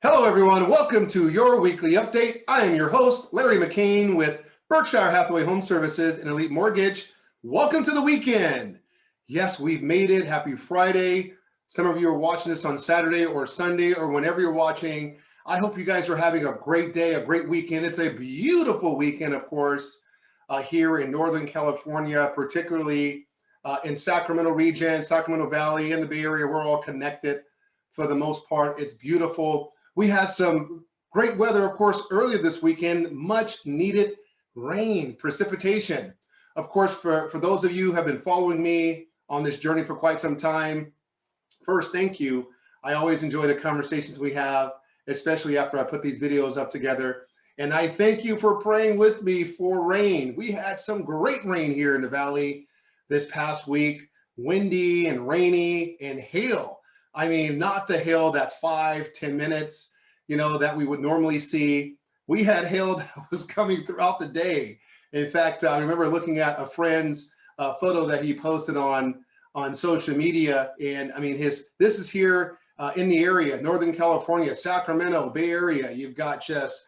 Hello, everyone. Welcome to your weekly update. I am your host, Larry McCain with Berkshire Hathaway Home Services and Elite Mortgage. Welcome to the weekend. Yes, we've made it. Happy Friday. Some of you are watching this on Saturday or Sunday or whenever you're watching. I hope you guys are having a great day, a great weekend. It's a beautiful weekend, of course, here in Northern California, particularly in Sacramento region, Sacramento Valley, in the Bay Area. We're all connected for the most part. It's beautiful. We had some great weather, of course, earlier this weekend, much needed rain, precipitation. Of course, for those of you who have been following me on this journey for quite some time, first, thank you. I always enjoy the conversations we have, especially after I put these videos up together. And I thank you for praying with me for rain. We had some great rain here in the Valley this past week, windy and rainy and hail. I mean, not the hail that's 5-10 minutes, that we would normally see. We had hail that was coming throughout the day. In fact, I remember looking at a friend's photo that he posted on social media. And I mean, this is here in the area, Northern California, Sacramento, Bay Area. You've got just,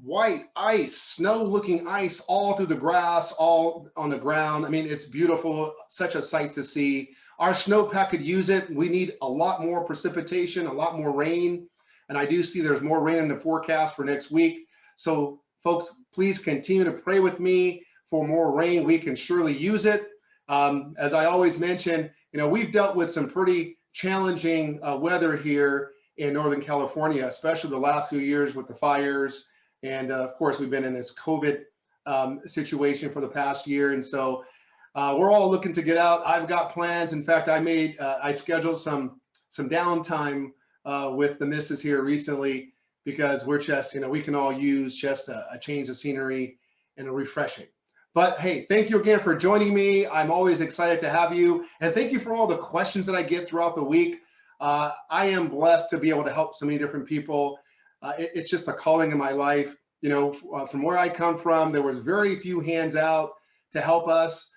white ice, snow looking ice all through the grass, all on the ground. I mean, it's beautiful, such a sight to see. Our snowpack could use it. We need a lot more precipitation, a lot more rain. And I do see there's more rain in the forecast for next week. So folks, please continue to pray with me for more rain. We can surely use it. As I always mention, we've dealt with some pretty challenging weather here in Northern California, especially the last few years with the fires. And of course, we've been in this COVID situation for the past year. And so we're all looking to get out. I've got plans. In fact, I scheduled some downtime with the missus here recently because we're just, we can all use just a change of scenery and a refreshing. But hey, thank you again for joining me. I'm always excited to have you. And thank you for all the questions that I get throughout the week. I am blessed to be able to help so many different people. It's just a calling in my life. From where I come from, there was very few hands out to help us.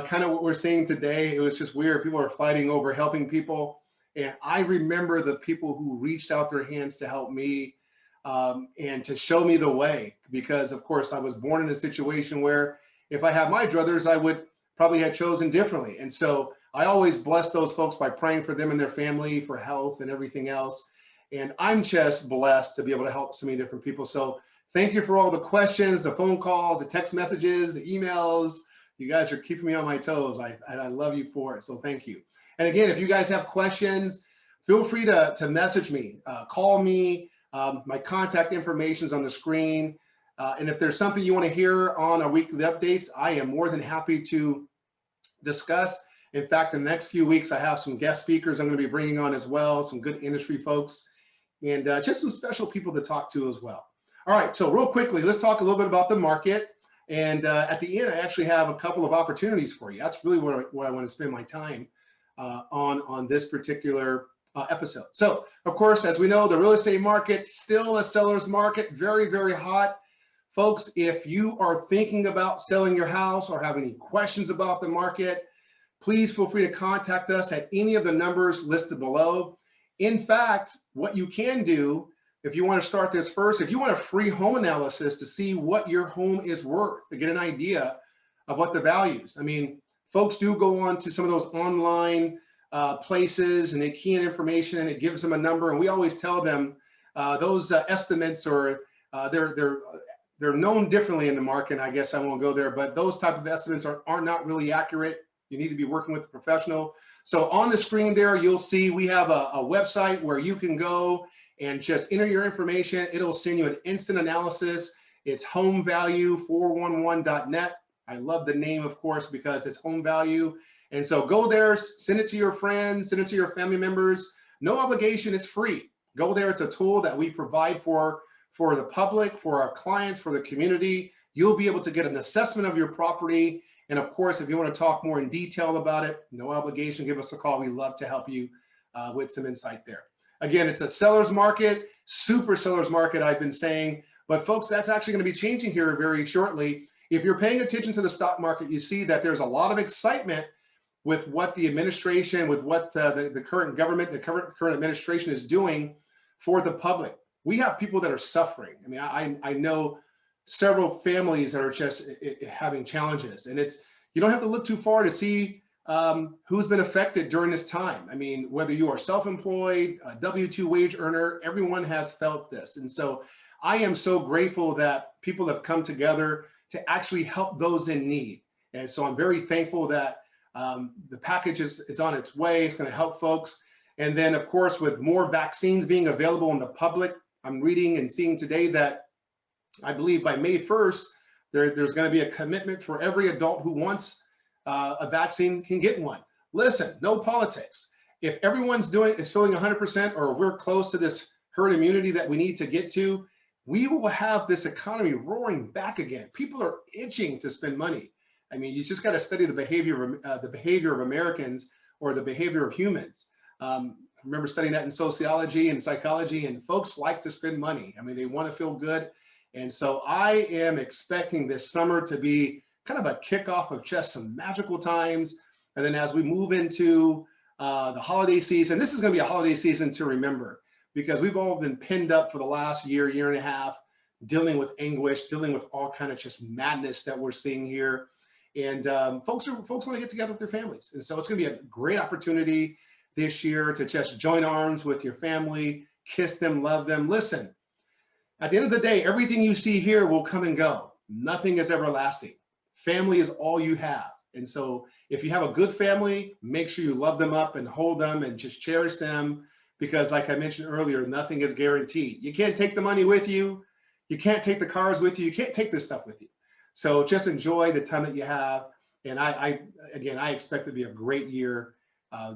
Kind of what we're seeing today, it was just weird. People are fighting over helping people. And I remember the people who reached out their hands to help me and to show me the way. Because, of course, I was born in a situation where if I had my druthers, I would probably have chosen differently. And so I always bless those folks by praying for them and their family, for health and everything else. And I'm just blessed to be able to help so many different people. So thank you for all the questions, the phone calls, the text messages, the emails. You guys are keeping me on my toes. I love you for it. So thank you. And again, if you guys have questions, feel free to message me, call me. My contact information is on the screen. And if there's something you want to hear on our weekly updates, I am more than happy to discuss. In fact, in the next few weeks, I have some guest speakers I'm going to be bringing on as well, some good industry folks, and just some special people to talk to as well. All right, so real quickly, let's talk a little bit about the market. And at the end, I actually have a couple of opportunities for you. That's really what I want to spend my time on this particular episode. So, of course, as we know, the real estate market, still a seller's market, very, very hot. Folks, if you are thinking about selling your house or have any questions about the market, please feel free to contact us at any of the numbers listed below. In fact, what you can do, if you want to start this first, if you want a free home analysis to see what your home is worth, to get an idea of what the values. I mean, folks do go on to some of those online places and they key in information and it gives them a number. And we always tell them those estimates or they're known differently in the market. I guess I won't go there, but those type of estimates are not really accurate. You need to be working with a professional. So on the screen there, you'll see we have a website where you can go and just enter your information. It'll send you an instant analysis. It's homevalue411.net. I love the name, of course, because it's home value. And so go there, send it to your friends, send it to your family members. No obligation, it's free. Go there, it's a tool that we provide for the public, for our clients, for the community. You'll be able to get an assessment of your property. And of course, if you want to talk more in detail about it, no obligation, give us a call. We love to help you with some insight there. Again, it's a seller's market, super seller's market, I've been saying. But folks, that's actually going to be changing here very shortly. If you're paying attention to the stock market, you see that there's a lot of excitement with what the administration, with what the current government, the current administration is doing for the public. We have people that are suffering. I mean, I know several families that are just having challenges, and you don't have to look too far to see who's been affected during this time. I mean, whether you are self-employed, a W-2 wage earner, everyone has felt this. And so I am so grateful that people have come together to actually help those in need. And so I'm very thankful that the package is on its way. It's going to help folks. And then, of course, with more vaccines being available in the public, I'm reading and seeing today that I believe by May 1st, there's going to be a commitment for every adult who wants a vaccine can get one. Listen, no politics. If everyone's feeling 100%, or we're close to this herd immunity that we need to get to, we will have this economy roaring back again. People are itching to spend money. I mean, you just got to study the behavior of Americans, or the behavior of humans. I remember studying that in sociology and psychology, and folks like to spend money. I mean, they want to feel good. And so I am expecting this summer to be kind of a kickoff of just some magical times. And then as we move into the holiday season, this is going to be a holiday season to remember, because we've all been pinned up for the last year and a half, dealing with anguish, dealing with all kind of just madness that we're seeing here. And folks want to get together with their families. And so it's going to be a great opportunity this year to just join arms with your family, kiss them, love them. Listen, at the end of the day, everything you see here will come and go. Nothing is everlasting. Family is all you have. And so if you have a good family, make sure you love them up and hold them and just cherish them, because like I mentioned earlier, nothing is guaranteed. You can't take the money with you. You can't take the cars with you. You can't take this stuff with you. So just enjoy the time that you have. And I expect it to be a great year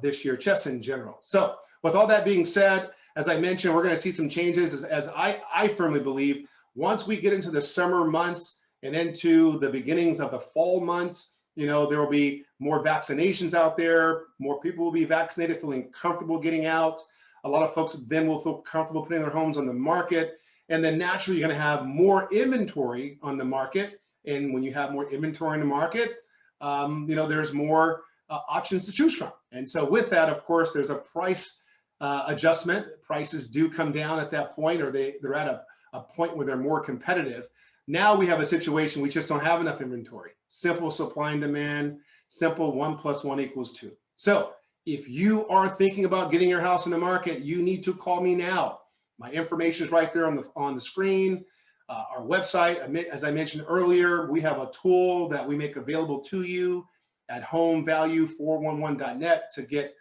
this year, just in general. So with all that being said, as I mentioned, we're going to see some changes as I firmly believe once we get into the summer months and into the beginnings of the fall months, there will be more vaccinations out there. More people will be vaccinated, feeling comfortable getting out. A lot of folks then will feel comfortable putting their homes on the market. And then naturally, you're going to have more inventory on the market. And when you have more inventory in the market, there's more options to choose from. And so with that, of course, there's a price adjustment. Prices do come down at that point, or they're at a point where they're more competitive. Now we have a situation, we just don't have enough inventory. Simple supply and demand, simple 1 + 1 = 2. So if you are thinking about getting your house in the market, you need to call me now. My information is right there on the screen. Our website, as I mentioned earlier, we have a tool that we make available to you at homevalue411.net to get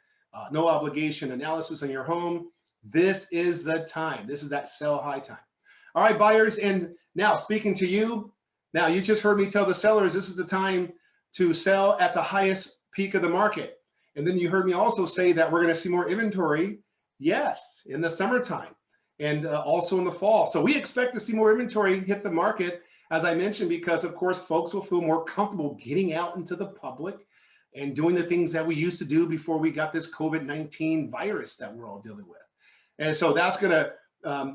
no obligation analysis on your home. This is the time. This is that sell high time. All right, buyers, and now speaking to you, now you just heard me tell the sellers this is the time to sell at the highest peak of the market. And then you heard me also say that we're going to see more inventory, yes, in the summertime and also in the fall. So we expect to see more inventory hit the market, as I mentioned, because of course folks will feel more comfortable getting out into the public and doing the things that we used to do before we got this COVID-19 virus that we're all dealing with. And so that's going to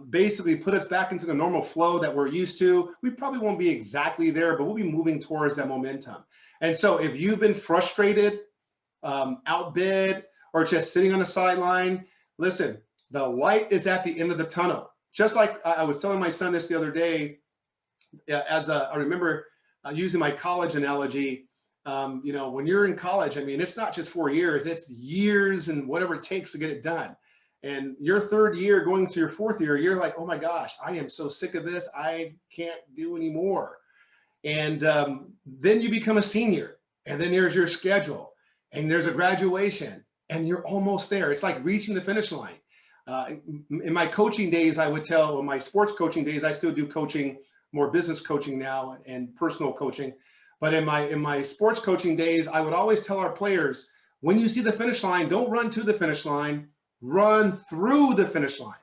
basically put us back into the normal flow that we're used to. We probably won't be exactly there, but we'll be moving towards that momentum. And so if you've been frustrated, outbid, or just sitting on the sideline, listen, the light is at the end of the tunnel. Just like I was telling my son this the other day, I remember using my college analogy. When you're in college, I mean, it's not just 4 years, it's years and whatever it takes to get it done. And your third year going to your fourth year, you're like, oh my gosh, I am so sick of this. I can't do anymore. And then you become a senior, and then there's your schedule, and there's a graduation, and you're almost there. It's like reaching the finish line. In my coaching days, my sports coaching days, I still do coaching, more business coaching now and personal coaching. But in my sports coaching days, I would always tell our players, when you see the finish line, don't run to the finish line, run through the finish line.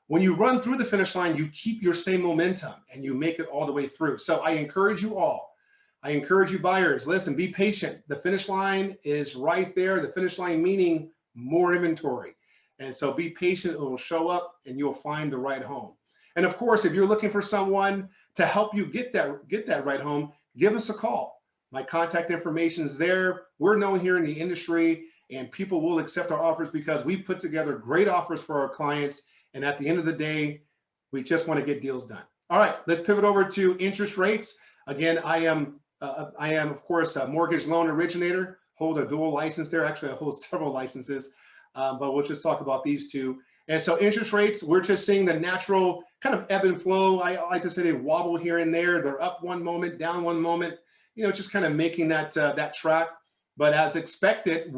When you run through the finish line, you keep your same momentum and you make it all the way through. So I encourage you all. I encourage you buyers, listen, be patient. The finish line is right there. The finish line meaning more inventory. And so be patient, it will show up and you'll find the right home. And of course, if you're looking for someone to help you get that right home, give us a call. My contact information is there. We're known here in the industry, and people will accept our offers because we put together great offers for our clients, And at the end of the day, we just want to get deals done. All right, let's pivot over to interest rates. Again, I am of course a mortgage loan originator, hold a dual license there. Actually, I hold several licenses, but we'll just talk about these two. And so interest rates, we're just seeing the natural kind of ebb and flow. I like to say they wobble here and there. They're up one moment, down one moment, just kind of making that track. But as expected,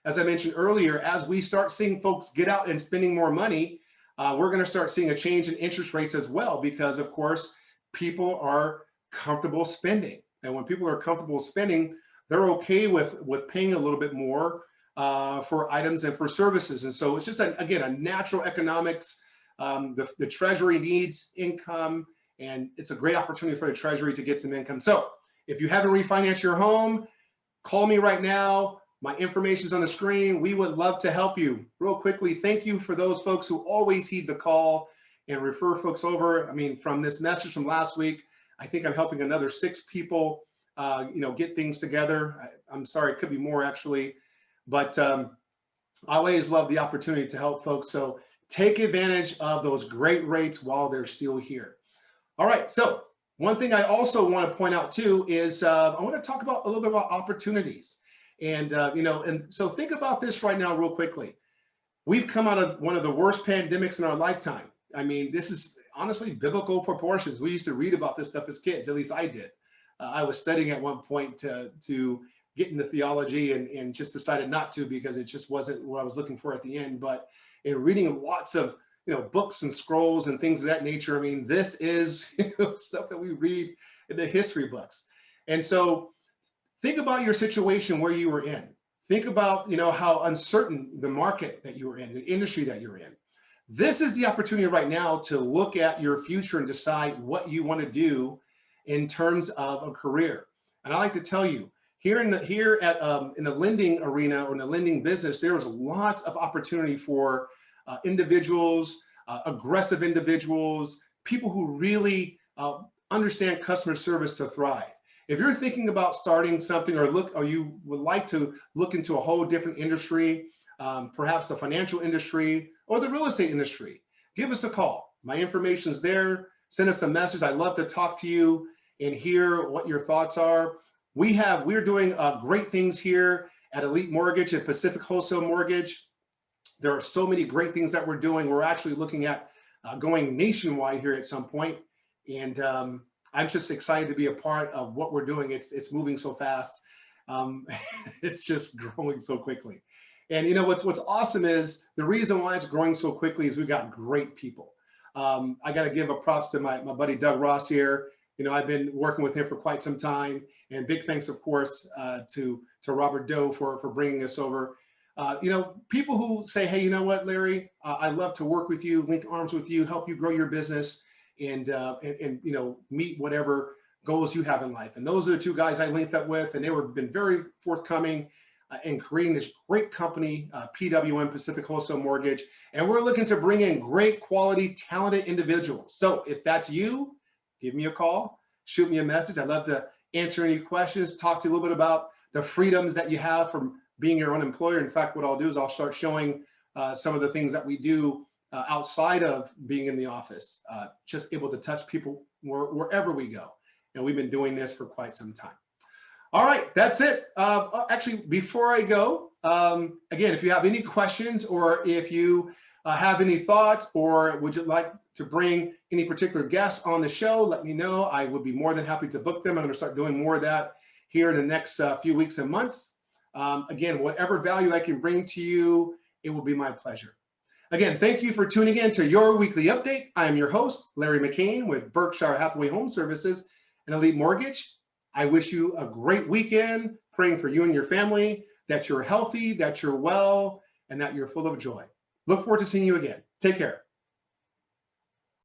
as I mentioned earlier, as we start seeing folks get out and spending more money, we're going to start seeing a change in interest rates as well, because of course, people are comfortable spending. And when people are comfortable spending, they're okay with paying a little bit more for items and for services. And so it's just, again, a natural economics. The Treasury needs income, and it's a great opportunity for the Treasury to get some income. So if you haven't refinanced your home, call me right now. My information is on the screen. We would love to help you. Real quickly, thank you for those folks who always heed the call and refer folks over. I mean, from this message from last week, I think I'm helping another 6 people, get things together. I'm sorry, it could be more actually, but I always love the opportunity to help folks. So take advantage of those great rates while they're still here. All right, so one thing I also want to point out too is I want to talk about a little bit about opportunities. And, and so think about this right now real quickly. We've come out of one of the worst pandemics in our lifetime. I mean, this is honestly biblical proportions. We used to read about this stuff as kids, at least I did. I was studying at one point to get into theology and just decided not to because it just wasn't what I was looking for at the end. But in reading lots of books and scrolls and things of that nature, I mean, this is stuff that we read in the history books. And so think about your situation where you were in. Think about how uncertain the market that you were in, the industry that you're in. This is the opportunity right now to look at your future and decide what you want to do in terms of a career. And I like to tell you, in the lending arena or in the lending business, there is lots of opportunity for individuals, aggressive individuals, people who really understand customer service to thrive. If you're thinking about starting something or you would like to look into a whole different industry, perhaps the financial industry or the real estate industry, give us a call. My information is there. Send us a message. I'd love to talk to you and hear what your thoughts are. We're doing great things here at Elite Mortgage and Pacific Wholesale Mortgage. There are so many great things that we're doing. We're actually looking at going nationwide here at some point. And I'm just excited to be a part of what we're doing. It's moving so fast. It's just growing so quickly. And what's awesome is the reason why it's growing so quickly is we've got great people. I got to give a props to my buddy Doug Ross here. I've been working with him for quite some time, and big thanks, of course, to Robert Doe for bringing us over. People who say, hey, you know what, Larry, I'd love to work with you, link arms with you, help you grow your business, and meet whatever goals you have in life. And those are the 2 guys I linked up with, and they been very forthcoming in creating this great company, PWM, Pacific Wholesale Mortgage. And we're looking to bring in great quality, talented individuals. So if that's you, give me a call, shoot me a message. I'd love to answer any questions, talk to you a little bit about the freedoms that you have from being your own employer. In fact, what I'll do is I'll start showing some of the things that we do outside of being in the office, just able to touch people wherever we go. And we've been doing this for quite some time. All right, that's it. Actually, before I go, again, if you have any questions or if you have any thoughts or would you like to bring any particular guests on the show, let me know. I would be more than happy to book them. I'm going to start doing more of that here in the next few weeks and months. Again, whatever value I can bring to you, it will be my pleasure. Again, thank you for tuning in to your weekly update. I am your host, Larry McCain with Berkshire Hathaway Home Services and Elite Mortgage. I wish you a great weekend, praying for you and your family, that you're healthy, that you're well, and that you're full of joy. Look forward to seeing you again. Take care.